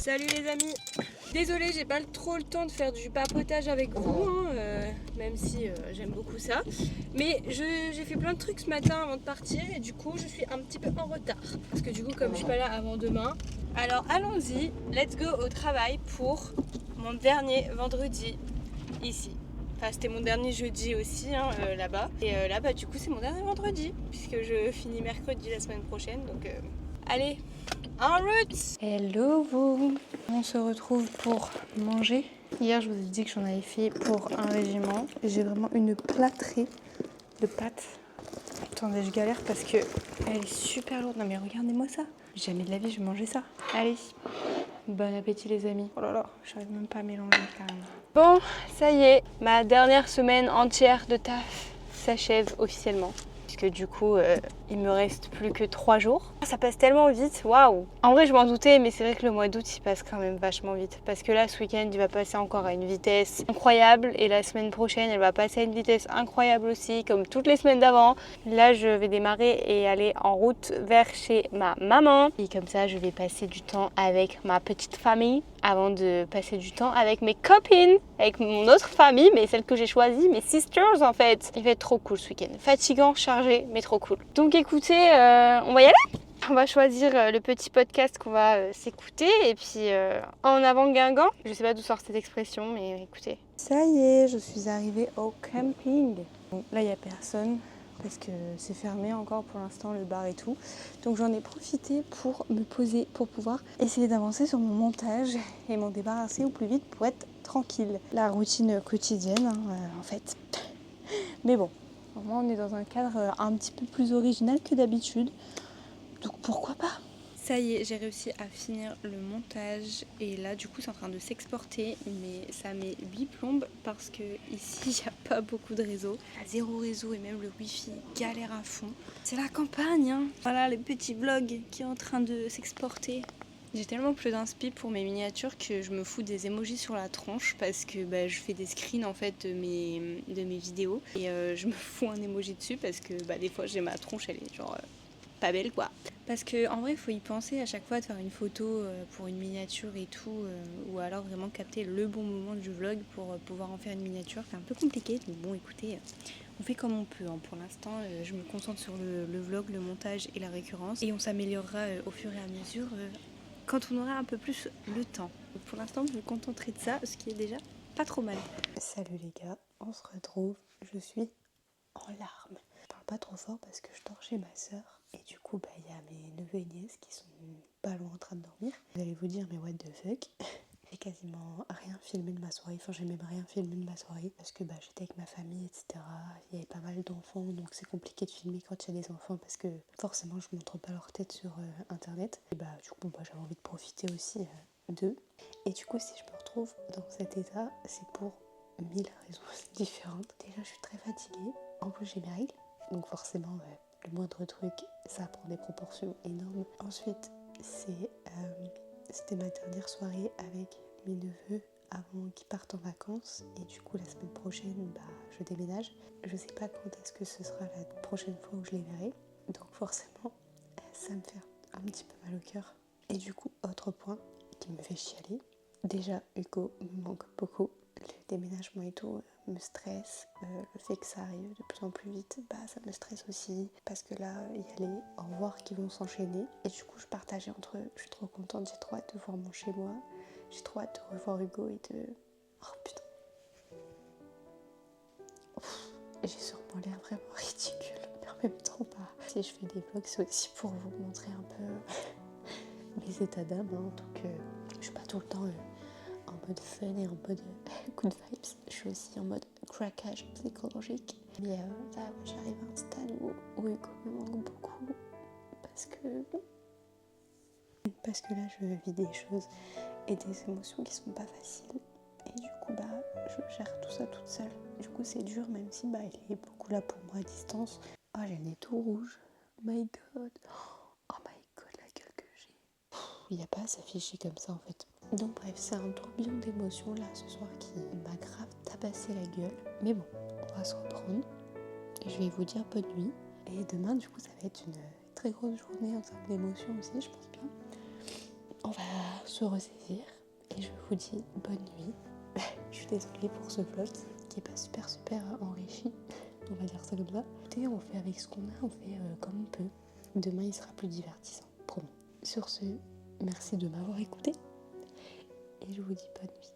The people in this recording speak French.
Salut les amis. Désolée, j'ai pas trop le temps de faire du papotage avec vous, même si j'aime beaucoup ça. Mais j'ai fait plein de trucs ce matin avant de partir et du coup je suis un petit peu en retard. Parce que du coup comme je suis pas là avant demain, alors allons-y, let's go au travail pour mon dernier vendredi ici. Enfin c'était mon dernier jeudi aussi là-bas. Et là bah du coup c'est mon dernier vendredi puisque je finis mercredi la semaine prochaine. Donc allez, en route! Hello vous! On se retrouve pour manger. Hier je vous ai dit que j'en avais fait pour un régiment. J'ai vraiment une plâtrée de pâtes. Attendez, je galère parce que elle est super lourde. Non mais regardez-moi ça. Jamais de la vie je vais manger ça. Allez, bon appétit les amis. Oh là là, j'arrive même pas à mélanger carrément. Bon, ça y est, ma dernière semaine entière de taf s'achève officiellement. Puisque du coup, il me reste plus que 3 jours. Ça passe tellement vite, waouh! En vrai, je m'en doutais, mais c'est vrai que le mois d'août, il passe quand même vachement vite. Parce que là, ce week-end, il va passer encore à une vitesse incroyable. Et la semaine prochaine, elle va passer à une vitesse incroyable aussi, comme toutes les semaines d'avant. Là, je vais démarrer et aller en route vers chez ma maman. Et comme ça, je vais passer du temps avec ma petite famille avant de passer du temps avec mes copines, avec mon autre famille, mais celle que j'ai choisie, mes sisters en fait. Il va être trop cool ce week-end. Fatigant, chargé, mais trop cool. Donc écoutez, on va y aller. On va choisir le petit podcast qu'on va s'écouter et puis en avant Guingamp. Je sais pas d'où sort cette expression, mais écoutez. Ça y est, je suis arrivée au camping. Bon, là, il n'y a personne parce que c'est fermé encore pour l'instant, le bar et tout. Donc j'en ai profité pour me poser, pour pouvoir essayer d'avancer sur mon montage et m'en débarrasser au plus vite pour être tranquille. La routine quotidienne, en fait. Mais bon, au moins on est dans un cadre un petit peu plus original que d'habitude. Donc pourquoi pas? Ça y est, j'ai réussi à finir le montage et là du coup c'est en train de s'exporter mais ça met 8 plombes parce que ici il n'y a pas beaucoup de réseau. Il y a zéro réseau et même le wifi galère à fond. C'est la campagne hein. Voilà le petit vlog qui est en train de s'exporter. J'ai tellement plus d'inspi pour mes miniatures que je me fous des emojis sur la tronche parce que je fais des screens en fait de mes vidéos et je me fous un emoji dessus parce que des fois j'ai ma tronche elle est genre pas belle quoi. Parce que en vrai il faut y penser à chaque fois de faire une photo pour une miniature et tout ou alors vraiment capter le bon moment du vlog pour pouvoir en faire une miniature. C'est un peu compliqué mais bon écoutez, on fait comme on peut hein. Pour l'instant je me concentre sur le vlog, le montage et la récurrence et on s'améliorera au fur et à mesure quand on aura un peu plus le temps. Donc pour l'instant je me contenterai de ça, ce qui est déjà pas trop mal. Salut les gars, on se retrouve, je suis en larmes. Je parle pas trop fort parce que je dors chez ma soeur et du coup y a mes neveux et nièces qui sont pas loin en train de dormir. Vous allez vous dire mais what the fuck. J'ai quasiment rien filmé de ma soirée, enfin j'ai même rien filmé de ma soirée parce que j'étais avec ma famille etc. Il y avait pas mal d'enfants donc c'est compliqué de filmer quand il y a des enfants parce que forcément je montre pas leur tête sur internet. Et du coup j'avais envie de profiter aussi d'eux. Et du coup si je me retrouve dans cet état c'est pour 1000 raisons différentes. Déjà je suis très fatiguée, en plus j'ai mes règles donc forcément le moindre truc ça prend des proportions énormes. Ensuite c'était ma dernière soirée avec mes neveux avant qu'ils partent en vacances et du coup la semaine prochaine je déménage. Je sais pas quand est-ce que ce sera la prochaine fois où je les verrai donc forcément ça me fait un petit peu mal au cœur. Et du coup autre point qui me fait chialer, déjà Hugo me manque beaucoup, le déménagement et tout me stresse, le fait que ça arrive de plus en plus vite ça me stresse aussi parce que là il y a les au revoir qui vont s'enchaîner et du coup je partageais entre eux, je suis trop contente, j'ai trop hâte de voir mon chez moi, j'ai trop hâte de revoir Hugo et de... Oh putain, j'ai sûrement l'air vraiment ridicule mais en même temps si je fais des vlogs c'est aussi pour vous montrer un peu mes états d'âme donc je suis pas tout le temps en mode fun et en mode good vibes, je suis aussi en mode craquage psychologique. Mais là j'arrive à un stade où Hugo me manque beaucoup parce que là je vis des choses et des émotions qui sont pas faciles et du coup je gère tout ça toute seule. Du coup c'est dur même si il est beaucoup là pour moi à distance. Oh j'ai le nez tout rouge, oh my god la gueule que j'ai. Il n'y a pas à s'afficher comme ça en fait. Donc bref, c'est un tourbillon d'émotions là ce soir qui m'a grave tabassé la gueule. Mais bon, on va se reprendre. Et je vais vous dire bonne nuit. Et demain du coup ça va être une très grosse journée en termes d'émotions aussi, je pense bien. on va se ressaisir et je vous dis bonne nuit. Je suis désolée pour ce vlog qui est pas super enrichi, on va dire ça comme ça. Écoutez, on fait avec ce qu'on a, on fait comme on peut. Demain il sera plus divertissant, promis. Sur ce, merci de m'avoir écouté et je vous dis bonne nuit.